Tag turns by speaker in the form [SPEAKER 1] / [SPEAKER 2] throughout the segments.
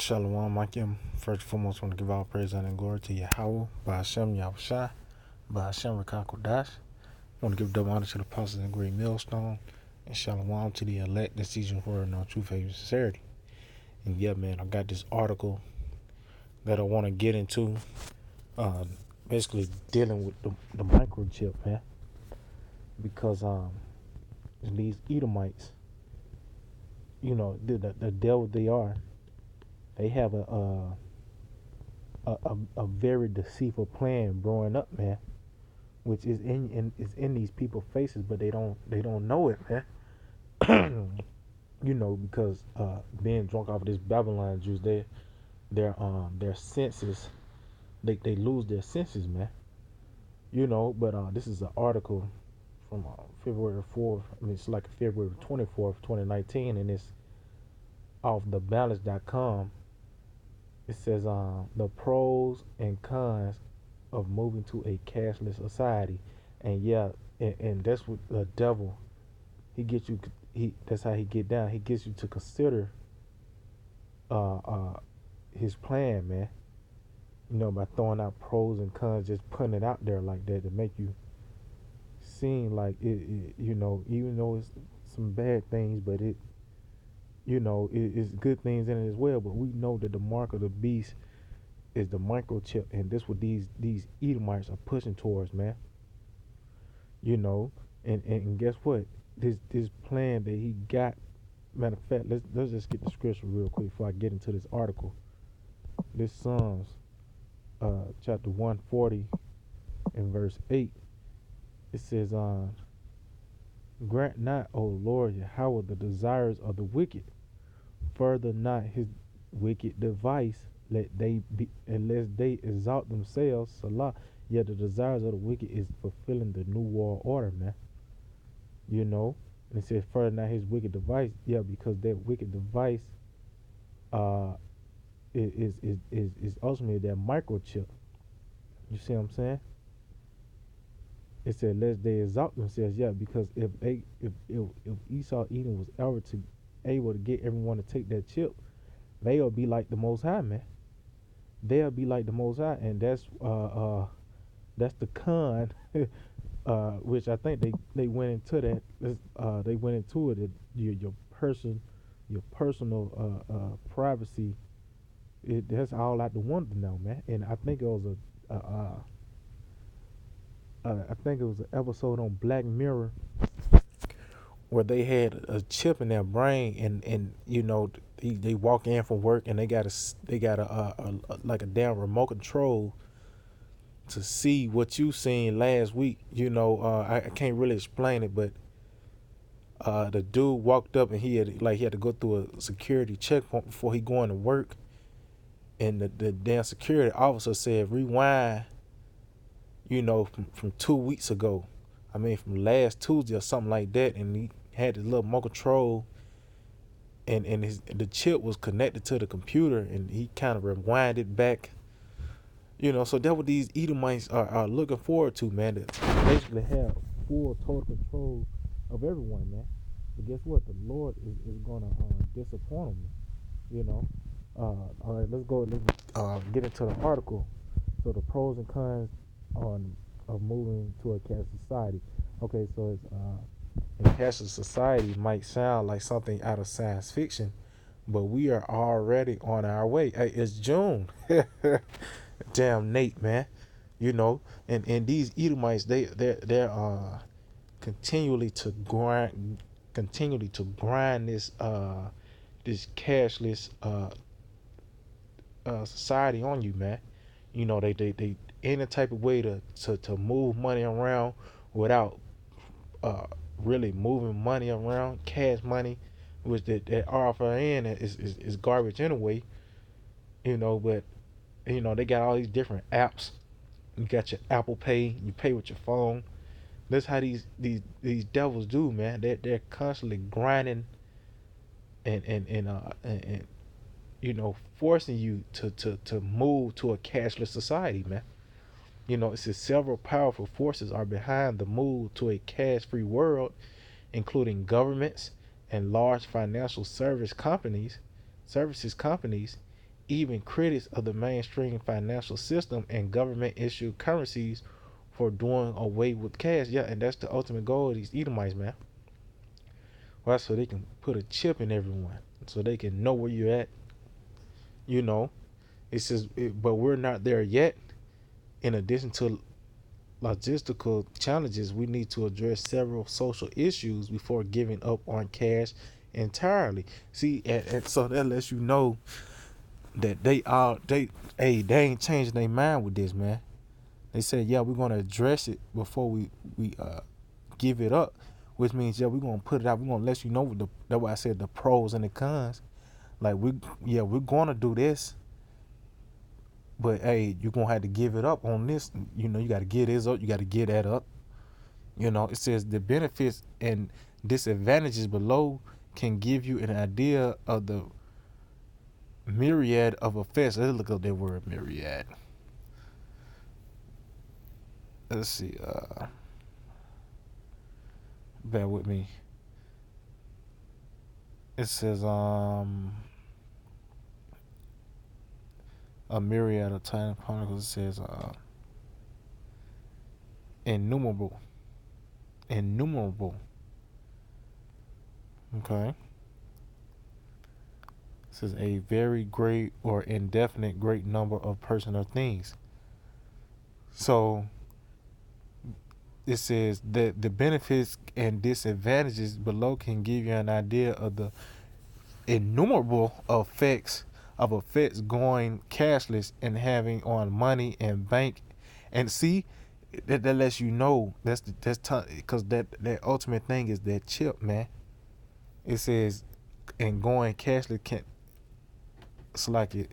[SPEAKER 1] Shalom, Makim. First and foremost, want to give all praise honor, and glory to Yahweh, Ba'ashem Yahushai, Ba'ashem Rakakodash. Want to give double honor to the apostles and great millstone, and shalom to the elect that season for no true faith and sincerity. And yeah, man, I got this article that I want to get into, uh, basically dealing with the microchip, man, because these Edomites, the devil they are, they have a very deceitful plan growing up, man, which is in these people's faces, but they don't know it, man. Because being drunk off of this Babylon juice, their senses, they lose their senses, man. But this is an article from February 4th. I mean, it's like February 24th, 2019, and it's off thebalance.com. It says the pros and cons of moving to a cashless society, and yeah, and that's what the devil, he gets you. That's how he get down. He gets you to consider uh, uh, his plan, man. By throwing out pros and cons, just putting it out there like that to make you seem like even though it's some bad things, but it's good things in it as well. But we know that the mark of the beast is the microchip, and this what these Edomites are pushing towards, man. And guess what? This plan that he got. Matter of fact, let's just get the scripture real quick before I get into this article. This Psalms, chapter 140 and verse 8. It says, "Grant not, O Lord Yahweh, the desires of the wicked. Further not his wicked device, let they be, unless they exalt themselves. Salah. Yet the desires of the wicked is fulfilling the new world order, man. And it says, further not his wicked device. Yeah, because that wicked device uh is ultimately that microchip. You see what I'm saying? It said, lest they exalt themselves. Yeah, because if Esau Edom was ever to able to get everyone to take that chip, they'll be like the Most High, man. They'll be like the Most High, and that's the con, which I think they went into that. They went into it. Your personal privacy. That's all out the window now, man. And I think it was an episode on Black Mirror where they had a chip in their brain, and they walk in from work and they got a like a damn remote control to see what you seen last week. I can't really explain it, but the dude walked up and he had to go through a security checkpoint before he going to work, and the damn security officer said rewind, from 2 weeks ago. I mean, from last Tuesday or something like that, and he had his little remote control, and the chip was connected to the computer, and he kind of rewinded back. So that's what these Edomites are looking forward to, man. To basically have full total control of everyone, man. But guess what? The Lord is gonna disappoint them, All right, let's go. Let's get into the article. So the pros and cons of moving to a cashless society. Okay, so it's a cashless society might sound like something out of science fiction, but we are already on our way. Hey, it's June. Damn Nate, man. And these Edomites, they're continually to grind this cashless society on you, man. They any type of way to move money around without uh really moving money around, cash money, which that RFIN is garbage anyway. But they got all these different apps. You got your Apple Pay, you pay with your phone. That's how these devils do, man. They're constantly grinding and forcing you to move to a cashless society, man. It says several powerful forces are behind the move to a cash-free world, including governments and large financial services companies, even critics of the mainstream financial system and government issued currencies for doing away with cash. Yeah, and that's the ultimate goal of these Edomites, man. Why? So they can put a chip in everyone, so they can know where you're at. You know, but we're not there yet. In addition to logistical challenges, we need to address several social issues before giving up on cash entirely. See, and so that lets you know that they ain't changing their mind with this, man. They said, yeah, we're gonna address it before we give it up, which means yeah, we're gonna put it out. We're gonna let you know that's why I said the pros and the cons. Like we're gonna do this, but hey, you're gonna have to give it up on this. You know, you got to give this up. You got to give that up. You know, it says the benefits and disadvantages below can give you an idea of the myriad of effects. Let's look up that word myriad. Let's see. Bear with me. It says a myriad of tiny particles. It says innumerable. Innumerable. Okay. It says a very great or indefinite great number of personal things. So it says that the benefits and disadvantages below can give you an idea of the innumerable effects going cashless and having on money and bank. And see, that lets you know that's because that ultimate thing is that chip, man. It says and going cashless can select it.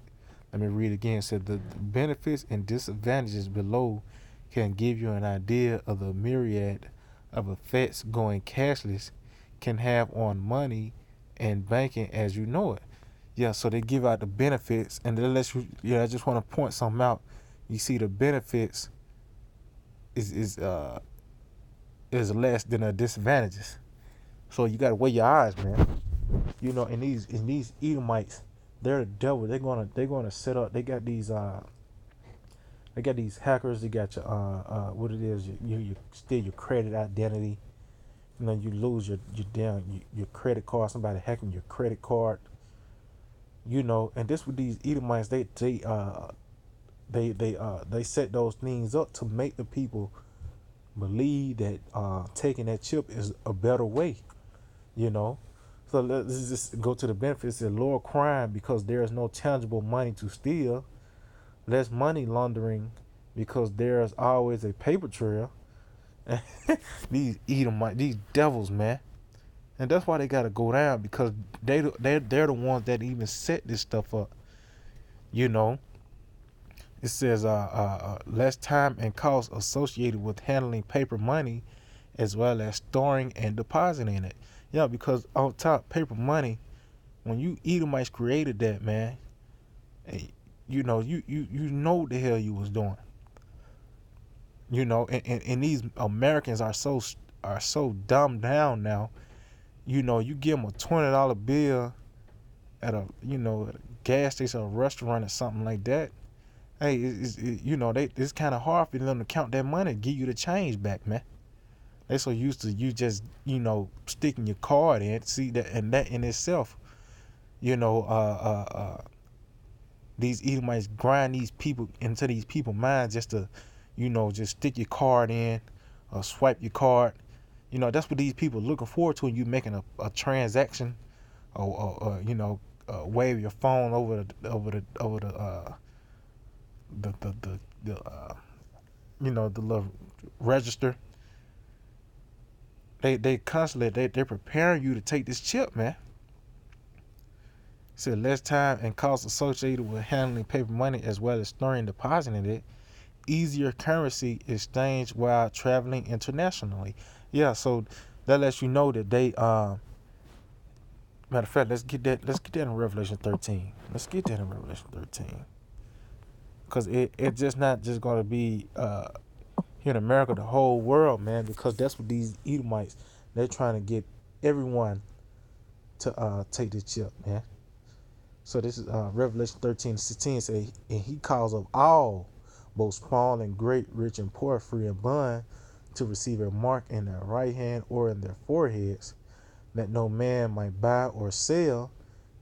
[SPEAKER 1] Let me read again. It said the benefits and disadvantages below can give you an idea of the myriad of effects going cashless can have on money and banking as you know it. Yeah, so they give out the benefits and they let you. Yeah, I just want to point something out. You see, the benefits is less than the disadvantages. So you gotta weigh your eyes, man. You know, and these Edomites, they're the devil. They're gonna set up. They got these hackers. They got your what it is. You steal your credit identity. You know, you lose your credit card. Somebody hacking your credit card. You know, and this with these Edomites, they set those things up to make the people believe that taking that chip is a better way. You know, so let's just go to the benefits. It's lower crime because there is no tangible money to steal, less money laundering because there's always a paper trail. These Edomite, these devils, man, and that's why they gotta go down because they're the ones that even set this stuff up. You know, it says less time and cost associated with handling paper money, as well as storing and depositing it. Yeah, because on top paper money, when you Edomites created that, man, you know you know what the hell you was doing. You know, and these Americans are so dumbed down now. You know, you give them a $20 bill at a at a gas station or a restaurant or something like that. Hey, it's kind of hard for them to count that money, give you the change back, man. They so used to you just sticking your card in. See that, and that in itself, you know, these Edomites grind these people into these people's minds just to, just stick your card in, or swipe your card. You know, that's what these people are looking forward to when you making a transaction, or wave your phone over the little register. They constantly they're preparing you to take this chip, man. So less time and cost associated with handling paper money as well as storing and depositing it. Easier currency exchange while traveling internationally. Yeah, so that lets you know that they matter of fact, let's get that in Revelation 13. Let's get that in Revelation 13. Cause it's just not just gonna be here in America, the whole world, man, because that's what these Edomites, they're trying to get everyone to take the chip, man. So this is Revelation 13:16 say, and he calls of all, both small and great, rich and poor, free and bond, to receive a mark in their right hand or in their foreheads, that no man might buy or sell,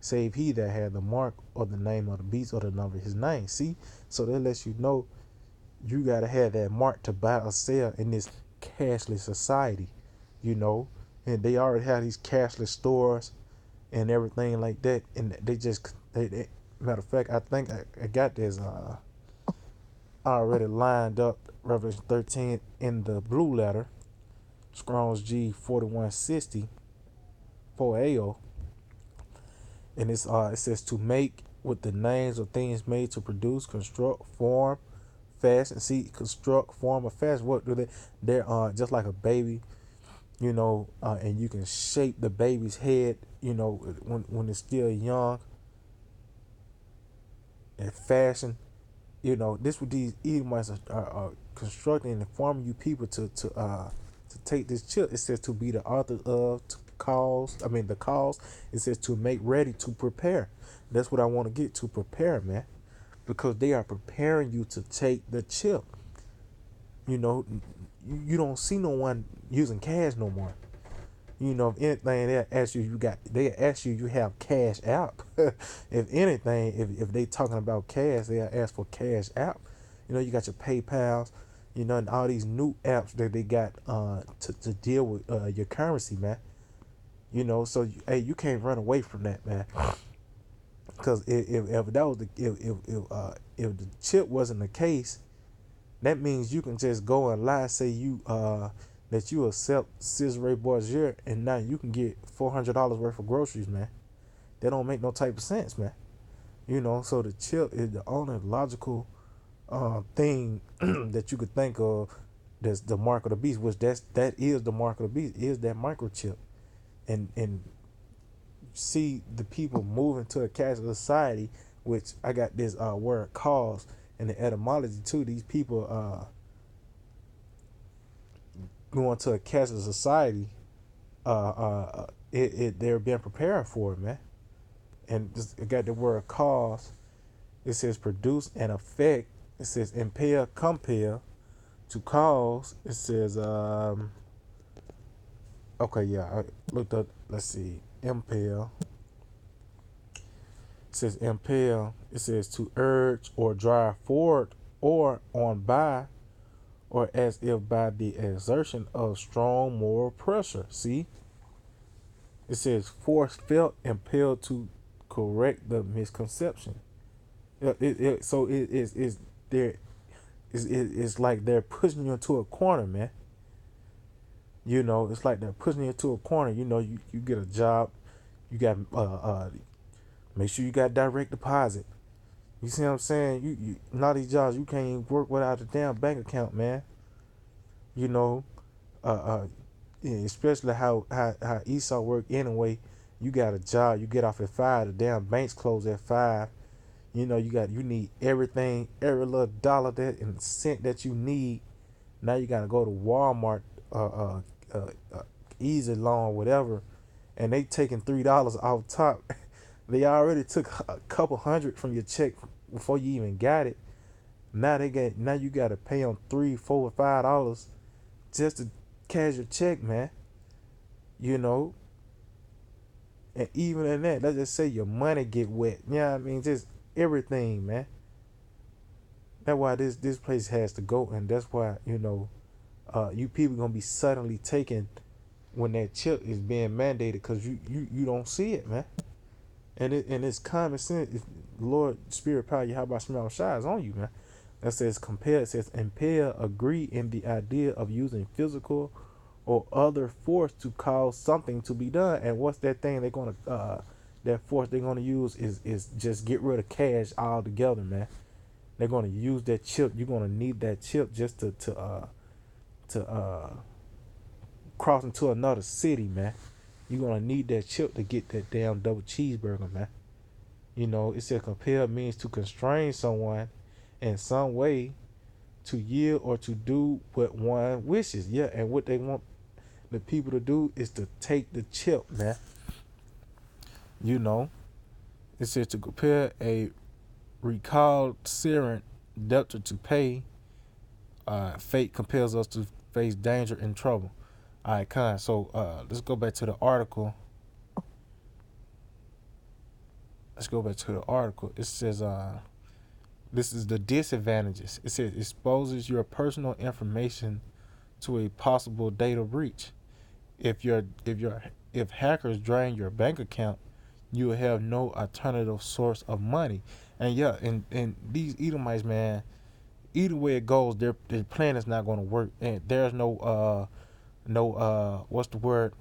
[SPEAKER 1] save he that had the mark or the name of the beast or the number of his name. See, so that lets you know you gotta have that mark to buy or sell in this cashless society, you know. And they already have these cashless stores and everything like that, and they just matter of fact, I think I got this already lined up. Revelation 13 in the blue letter, Strong's G 4160 4AO, and it says to make with the names of things made to produce, construct, form, fashion. See, construct, form, or fashion. What do they? They're just like a baby, you know, and you can shape the baby's head, you know, when it's still young, and fashion. You know, this what these Edomites are constructing and informing you people to take this chip. It says to be the author of, to cause. I mean the cause. It says to make ready, to prepare. That's what I want to get to, prepare, man, because they are preparing you to take the chip. You know, you don't see no one using cash no more. You know, if anything, they ask you have cash app. If anything, if they talking about cash, they ask for cash app. You know, you got your PayPal's, you know, and all these new apps that they got to deal with your currency, man. You know, so hey, you can't run away from that, man. Because if that was if the chip wasn't the case, that means you can just go and lie, say you that you accept Cesare Borgia, and now you can get $400 worth of groceries, man. That don't make no type of sense, man. You know, so the chip is the only logical thing that you could think of. That's the mark of the beast, which that is the mark of the beast, is that microchip. And see the people moving to a cashless society, which I got this word cause and the etymology too. These people going to a cashless society, they're being prepared for it, man. And just, I got the word cause. It says produce and affect. It says impel, compel, to cause. It says okay, yeah, I looked up. Let's see, impel. It says impel. It says to urge or drive forward or on by, or as if by the exertion of strong moral pressure. See, it says force felt impelled to correct the misconception. So it is there. It's like they're pushing you into a corner, man. You know, it's like they're pushing you into a corner. You know, you get a job, you got make sure you got direct deposit. You see what I'm saying? You a lot of these jobs you can't even work without a damn bank account, man. You know, uh, uh, yeah, especially how Esau work anyway. You got a job, you get off at 5, the damn banks close at 5. You know, you need everything, every little dollar that and cent that you need. Now you gotta go to Walmart, Easy Loan, whatever, and they taking $3 off top. They already took a couple hundred from your check before you even got it. Now you gotta pay them $3, $4, $5 just to cash your check, man. You know, and even in that, let's just say your money get wet. You know what I mean? Just everything, man. That's why this place has to go, and that's why you people gonna be suddenly taken when that chip is being mandated, because you don't see it, man. And it's common sense. If Lord Spirit Power, how about smell shines on you, man? That says compare. It says impel, agree in the idea of using physical or other force to cause something to be done. And what's that thing they're gonna that force they're gonna use is just get rid of cash altogether, man. They're gonna use that chip. You're gonna need that chip just to cross into another city, man. You're gonna need that chip to get that damn double cheeseburger, man. You know, it says compel means to constrain someone in some way to yield or to do what one wishes. Yeah, and what they want the people to do is to take the chip, man. You know, It says to compel a recalcitrant debtor to pay, fate compels us to face danger and trouble. All right, kind. So let's go back to the article. It says this is the disadvantages. It says exposes your personal information to a possible data breach. If hackers drain your bank account, you will have no alternative source of money. And yeah, and these Edomites, man, either way it goes, their plan is not going to work. And there's no what's the word,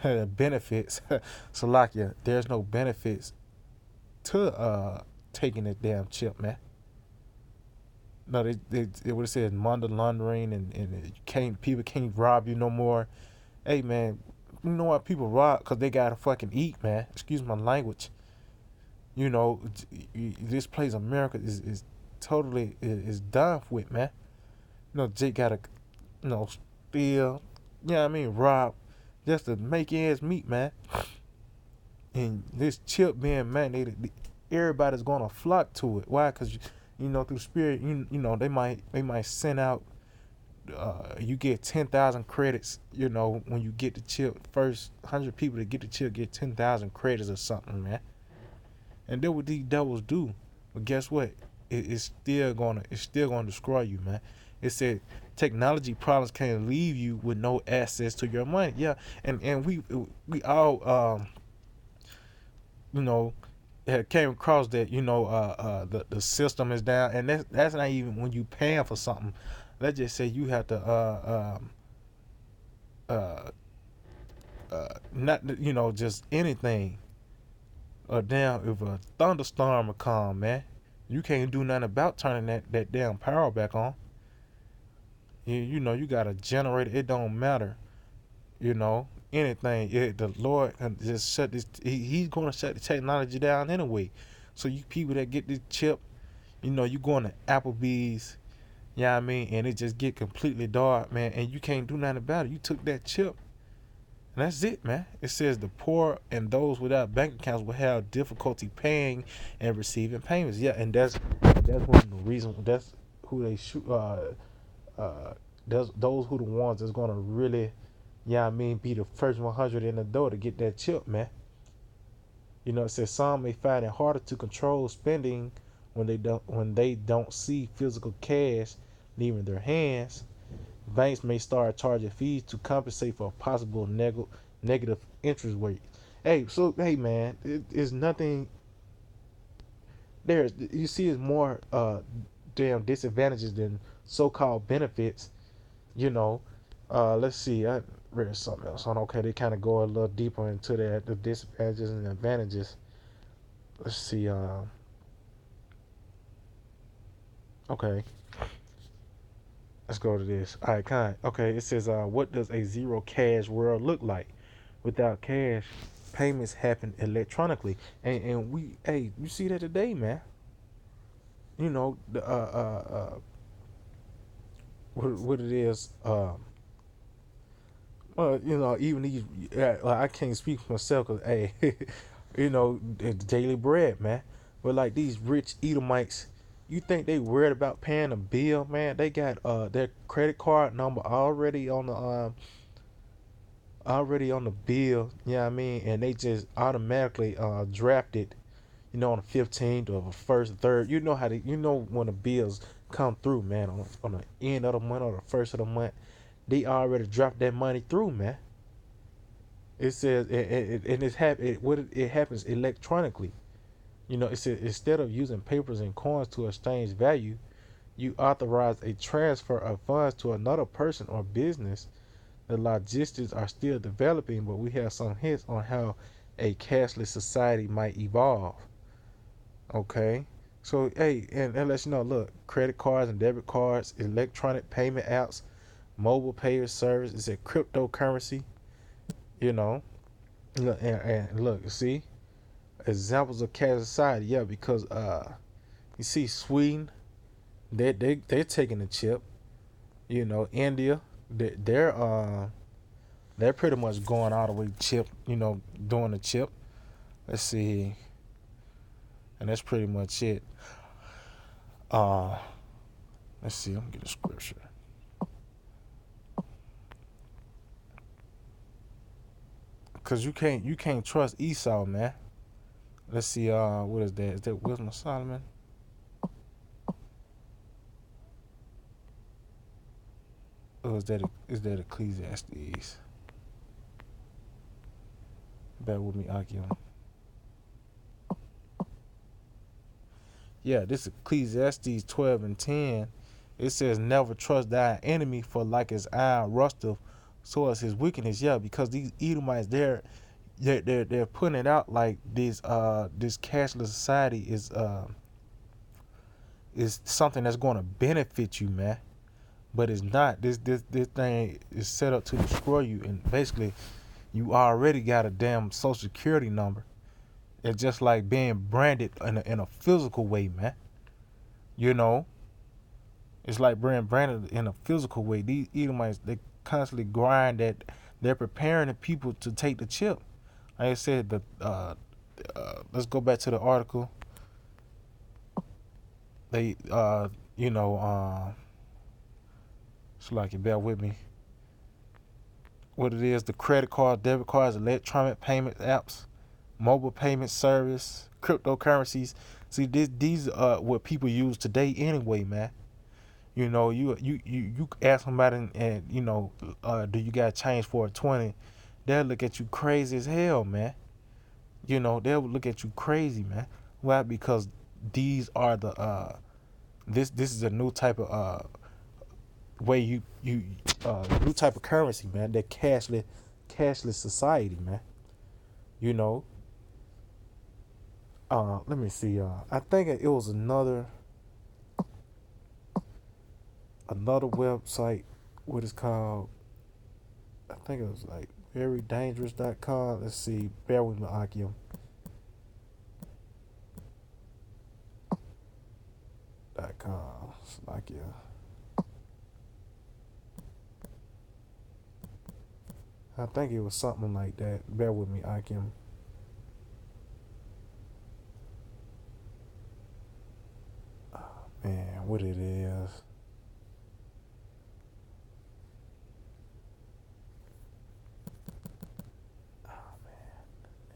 [SPEAKER 1] benefits. Salakia, there's no benefits to taking this damn chip, man. No, they would have said money laundering, and people can't rob you no more. Hey man, you know what people rob? Because they gotta fucking eat, man. Excuse my language. You know, this place America is totally is done with, man. You know, Jake gotta, steal, rob, just to make ends meet, man. And this chip being mandated, everybody's gonna flock to it. Why? Because through spirit, they might send out. You get 10,000 credits. When you get the chip, first 100 people to get the chip get 10,000 credits or something, man. And then what these devils do, but guess what? It's still gonna destroy you, man. It said technology problems can leave you with no access to your money. Yeah, and we all had came across that the system is down, and that's not even when you paying for something. Let's just say you have to not just anything. Damn, if a thunderstorm will come, man, you can't do nothing about turning that damn power back on. You got a generator. It don't matter. Anything. The Lord can just shut this. He's going to shut the technology down anyway. So you people that get this chip, you going to Applebee's, and it just get completely dark, man, and you can't do nothing about it. You took that chip, and that's it, man. It says the poor and those without bank accounts will have difficulty paying and receiving payments. Yeah, and that's one of the reasons. That's who they shoot. Those who the ones that's gonna really, be the first 100 in the door to get that chip, man. It says some may find it harder to control spending when they don't see physical cash leaving their hands. Banks may start charging fees to compensate for a possible negative interest rate. Hey man, it is nothing. You see, it's more damn disadvantages than so-called benefits. You know, let's see. I read something else on. Okay, they kind of go a little deeper into the disadvantages and advantages. Let's see. Okay, let's go to this. All right, kind. Okay, it says, what does a zero cash world look like? Without cash, payments happen electronically, and you see that today, man. The what it is. Even these, I can't speak for myself because, hey, it's daily bread, man. But like these rich Edomites, you think they worried about paying a bill, man? They got their credit card number already on the bill, and they just automatically drafted, on the 15th or the first, third. You know how when the bills come through, man, on the end of the month or the first of the month, they already dropped that money through, man. It says, and it happens electronically. It says instead of using papers and coins to exchange value, you authorize a transfer of funds to another person or business. The logistics are still developing, but we have some hints on how a cashless society might evolve. Okay. So, hey, and let you know, look, credit cards and debit cards, electronic payment apps, mobile payer service, it's a cryptocurrency, you know. Look, and look, see, examples of cash society, yeah, because you see Sweden, they're taking the chip, India, they're pretty much going all the way chip, doing the chip. Let's see. And that's pretty much it. Uh, let's see. I'm gonna get a scripture. Cause you can't trust Esau, man. Let's see. What is that? Is that Wisdom of Solomon? Or is that Ecclesiastes? Bear with me, Akim. Yeah, this Ecclesiastes 12:10. It says, "Never trust thy enemy, for like his iron rusteth, so is his wickedness." Yeah, because these Edomites, they're putting it out like this cashless society is something that's going to benefit you, man. But it's not. This thing is set up to destroy you, and basically, you already got a damn social security number. It's just like being branded in a physical way, man. You know, it's like being branded in a physical way. These Edomites, they constantly grind that they're preparing the people to take the chip. Like I said, let's go back to the article. They, you know, so like you bear with me. What it is: the credit card, debit cards, electronic payment apps, mobile payment service, cryptocurrencies. See, these are what people use today anyway, man. You know, you ask somebody and do you got change for a 20? They'll look at you crazy as hell, man. You know, they'll look at you crazy, man. Why? Because these are the this is a new type of way you new type of currency, man. That cashless society, man. You know, let me see. I think it was another website. What it's called? I think it was like verydangerous.com. Let's see. Bear with me, Akim. .com. It's like I think it was something like that. Bear with me, Akim. Man, what it is.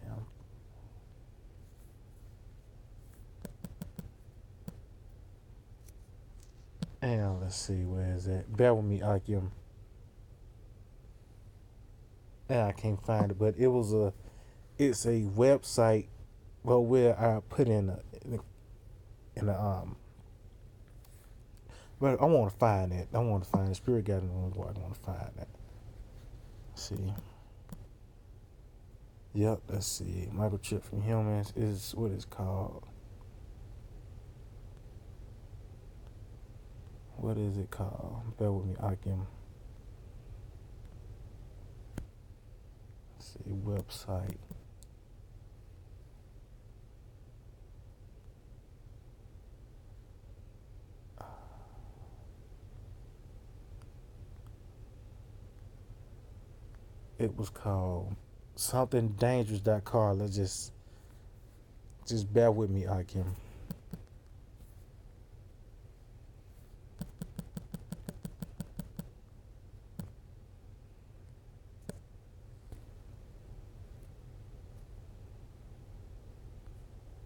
[SPEAKER 1] Damn. And let's see, where is that? Bear with me, Akim. Yeah, I can't find it, but it's a website. Well, where I put in a but I want to find it. I want to find the Spirit guide in the room. I want to find that. Let's see. Yep, let's see. Microchip from humans is what it's called. What is it called? Bear with me, Akim. Let's see, website. It was called something dangerous.com. Let's just bear with me, Akim.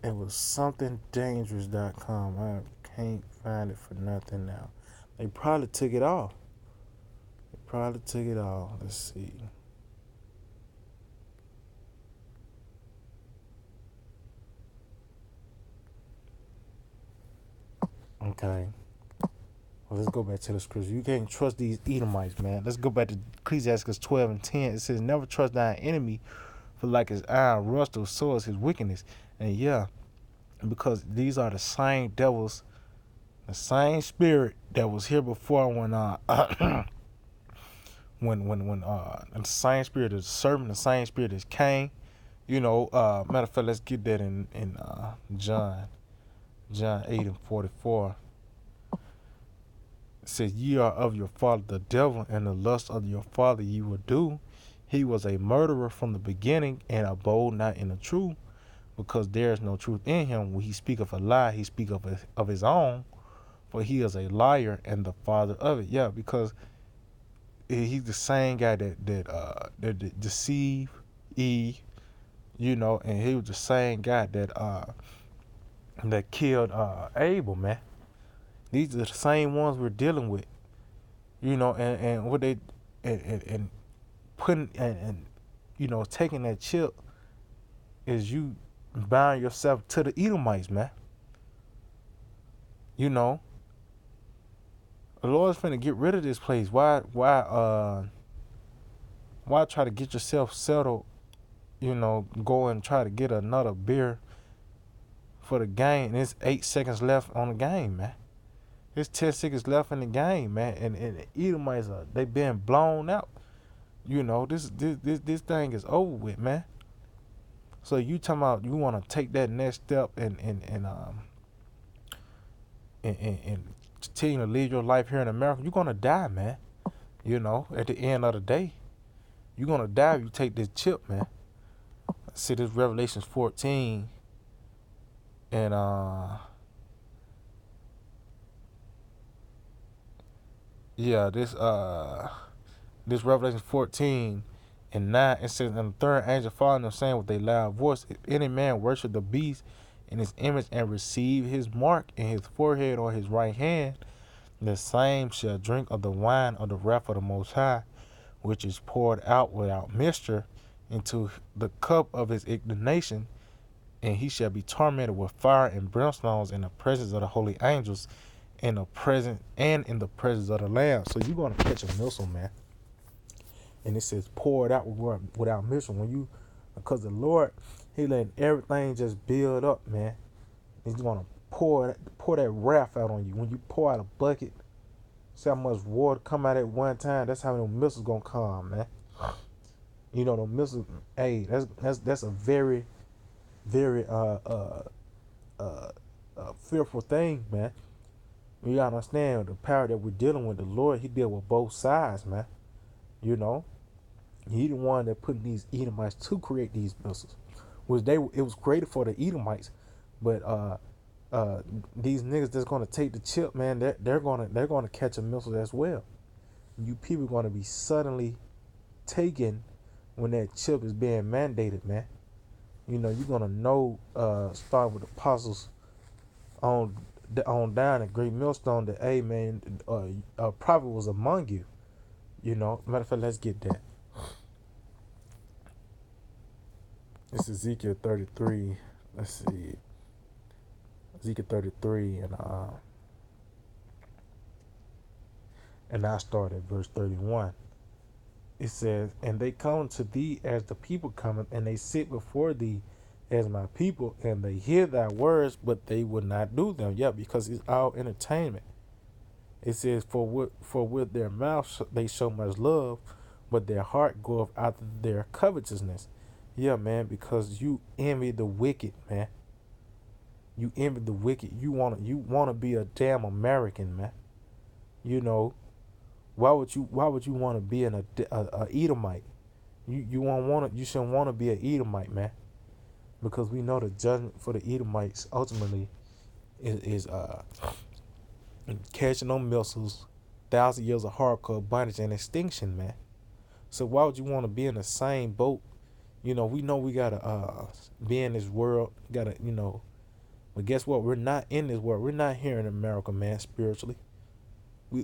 [SPEAKER 1] It was something dangerous.com. I can't find it for nothing now. They probably took it off. They probably took it off. Let's see. Okay. Well, let's go back to the scripture. You can't trust these Edomites, man. Let's go back to Ecclesiastes 12:10. It says, "Never trust thine enemy, for like his iron rust or so is his wickedness." And yeah, because these are the same devils, the same spirit that was here before when and the same spirit is serpent, the same spirit is Cain. Matter of fact, let's get that in John 8:44. It says, "Ye are of your father the devil, and the lust of your father ye will do. He was a murderer from the beginning, and abode not in the truth, because there is no truth in him. When he speak of a lie, he speak of his own, for he is a liar and the father of it. Yeah, because he's the same guy that deceived Eve, and he was the same guy that killed Abel, man. These are the same ones we're dealing with, and what they and putting and taking that chip is you bound yourself to the Edomites, man. You know, the Lord's finna get rid of this place. Why try to get yourself settled? Go and try to get another beer for the game. And it's 8 seconds left on the game, man. There's 10 seconds left in the game, man. And the Edomites they been blown out. This thing is over with, man. So you talking about you want to take that next step and continue to live your life here in America, you're gonna die, man. At the end of the day, you're gonna die if you take this chip, man. See this Revelations 14 and this Revelation 14 and 9, it says, and the third angel following them, saying with a loud voice, if any man worship the beast in his image and receive his mark in his forehead or his right hand, the same shall drink of the wine of the wrath of the Most High, which is poured out without mixture into the cup of his indignation, and he shall be tormented with fire and brimstones in the presence of the holy angels, in the presence of the Lamb. So you're gonna catch a missile, man. And it says pour it out without mixture. Because the Lord, he letting everything just build up, man. He's gonna pour that wrath out on you. When you pour out a bucket, see how much water come out at one time. That's how many missiles gonna come, man. The missiles. Hey, that's a very, very fearful thing, man. You gotta understand the power that we're dealing with. The Lord, he deal with both sides, man. He the one that put these Edomites to create these missiles. It was created for the Edomites, but these niggas that's gonna take the chip, man, they're gonna catch a missile as well. You people gonna be suddenly taken when that chip is being mandated, man. You're gonna know, starting with the apostles on down at Great Millstone, that hey man, a prophet was among you. Matter of fact, let's get that. This is Ezekiel 33. Let's see. Ezekiel 33 and I start at verse 31. It says, and they come to thee as the people cometh, and they sit before thee as my people, and they hear thy words, but they would not do them. Yeah, because it's all entertainment. It says, for with their mouth they show much love, but their heart goeth after their covetousness. Yeah, man, because you envy the wicked, man. You envy the wicked. You wanna be a damn American, man. Why would you want to be a Edomite? You shouldn't want to be an Edomite, man, because we know the judgment for the Edomites ultimately is catching on missiles, 1,000 years of hardcore bondage and extinction, man. So why would you want to be in the same boat? We know we gotta be in this world, but guess what? We're not in this world. We're not here in America, man, spiritually. We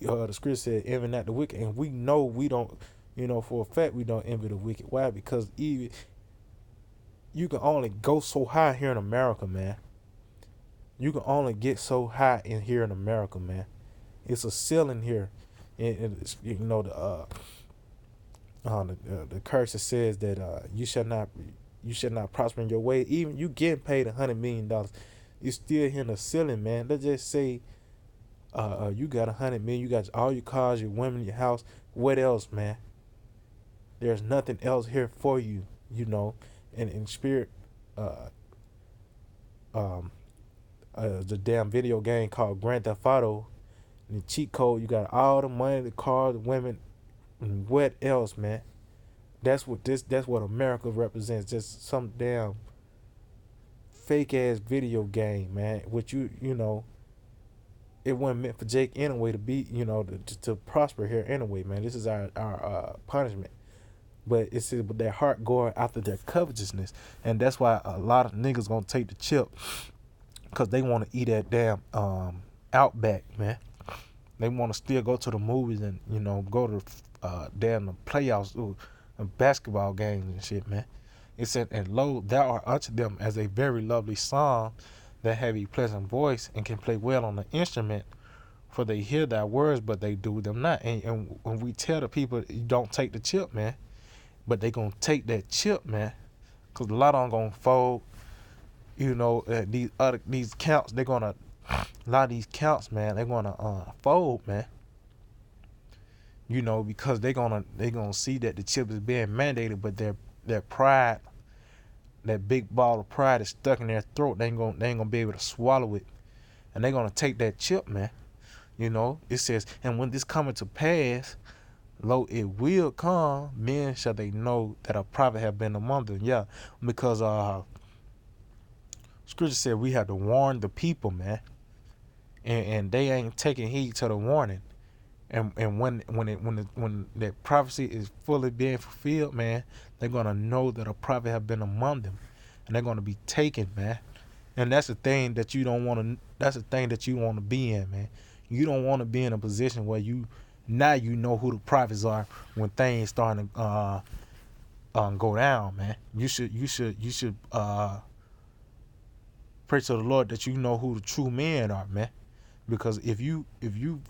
[SPEAKER 1] the scripture said envy not the wicked, and we know we don't, for a fact we don't envy the wicked. Why? Because even you can only go so high here in America, man. You can only get so high in here in America, man. It's a ceiling here, and it's, the curse that says that you shall not prosper in your way. Even you getting paid $100 million, you still hitting the ceiling, man. Let's just say you got $100 million, you got all your cars, your women, your house. What else, man? There's nothing else here for you, And in spirit, the damn video game called Grand Theft Auto, and the cheat code, you got all the money, the cars, the women, and what else, man? That's what America represents. Just some damn fake ass video game, man. Which you know, it wasn't meant for Jake anyway to be, you know, to prosper here anyway, man. This is our punishment. But it's with their heart going after their covetousness, and that's why a lot of niggas gonna take the chip, cause they want to eat that damn Outback, man. They want to still go to the movies and, you know, go to damn the playoffs, and basketball games and shit, man. It said, and lo, thou art unto them as a very lovely song that have a pleasant voice and can play well on the instrument, for they hear thy words, but they do them not. And when we tell the people, you don't take the chip, man, but they gonna take that chip, man, cause a lot of them gonna fold. You know, these counts, they're gonna, a lot of these counts, man, they're gonna fold, man. You know, because they gonna see that the chip is being mandated, but their pride, that big ball of pride is stuck in their throat. They ain't gonna be able to swallow it, and they're gonna take that chip, man. You know, it says, and when this cometh to pass, lo, it will come, men shall they know that a prophet have been among them. Yeah, because scripture said we have to warn the people, man, and they ain't taking heed to the warning. And when that prophecy is fully being fulfilled, man, they're gonna know that a prophet have been among them, and they're gonna be taken, man. And that's the thing that you don't want to. That's the thing that you want to be in, man. You don't want to be in a position where you know who the prophets are when things starting to go down, man. You should pray to the Lord that you know who the true men are, man. Because if you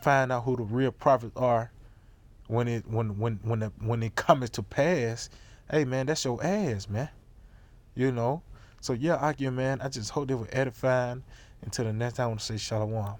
[SPEAKER 1] find out who the real prophets are when it comes to pass, hey man, that's your ass, man. You know. So yeah, Akia, man, I just hope they were edifying. Until the next time, I want to say shalom.